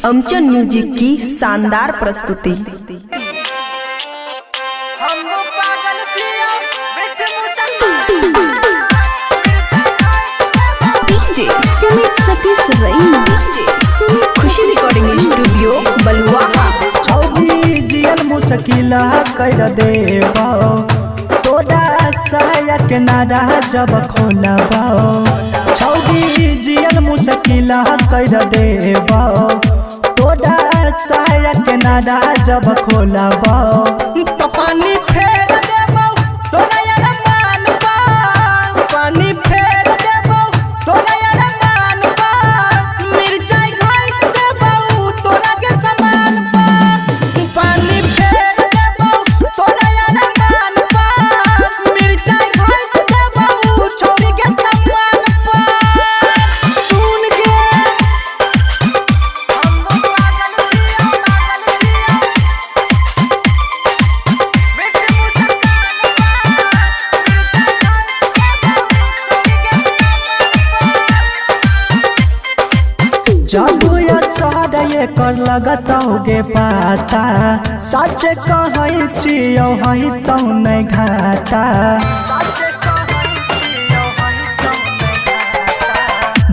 अमचन music की शानदार प्रस्तुति। डीजे सुमित सतीश रैना, खुशी रिकॉर्डिंग स्टूडियो बलुआहा। छौदी जियल मुश्किल कर देबो तोरा सहायक नारा जब खोलबो। छौदी जियल मुश्किल कर देबो तोरा सहायक नारा जब खोलबो। तो पानी फेर देबो तोरा यार मान बा, पानी फेर देबो तोरा यार मान बा। मिर्चाई घास देबो तोरा के समान बा, पानी फेर देबो तोरा यार मान बा। मिर्चाई घास देबो छोरी के समान बा। सुन के जब या सारा ये कर लगतौगे पाता, सच कहै छियौ हई तौ नै घाटा।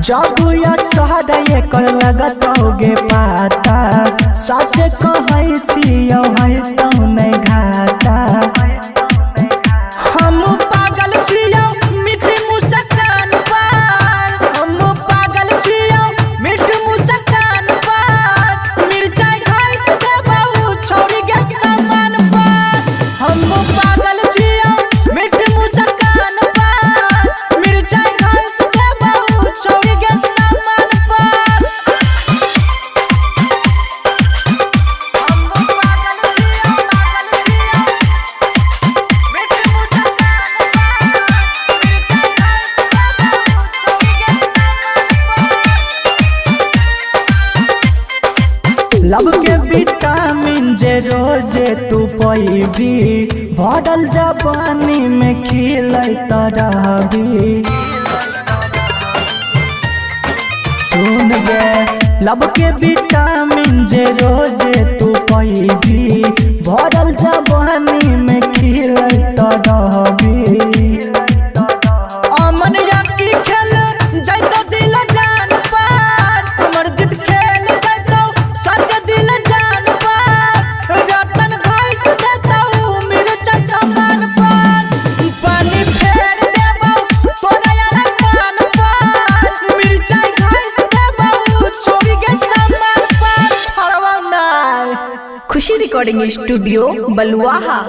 जब या सारा ये कर लगतौगे पाता, सच कहै छियौ हई तौ नै घाटा। हम पागल छियौ मीठी मुस्कान पर, हम पागल छियौ मीठी मुस्कान पर। मिर्चाई घास देबो छोरी के समान पर, हम पागल छियौ मीठी मुस्कान पर। मिर्चाई घास देबो छोरी के समान पर। लब के विटामिन जे रोजे तू पैबी, भरल जवानी में खिलत रहबी। सुन गे लब के विटामिन जे रोजे तू पैबी, भरल जवानी में खिलत रहबी। अमन याकी खेल जैतो दिल जान पर, हमर जिद खेल जैतो सच दिल जान पर। रतन घास देतो मिर्चाई समान पर, पानी फेर देबो तोरा यार मान पर। मिर्चाई घास देबो छोरी के समान पर, छोड़बो ना। खुशी रिकॉर्डिंग स्टूडियो बलुआहा।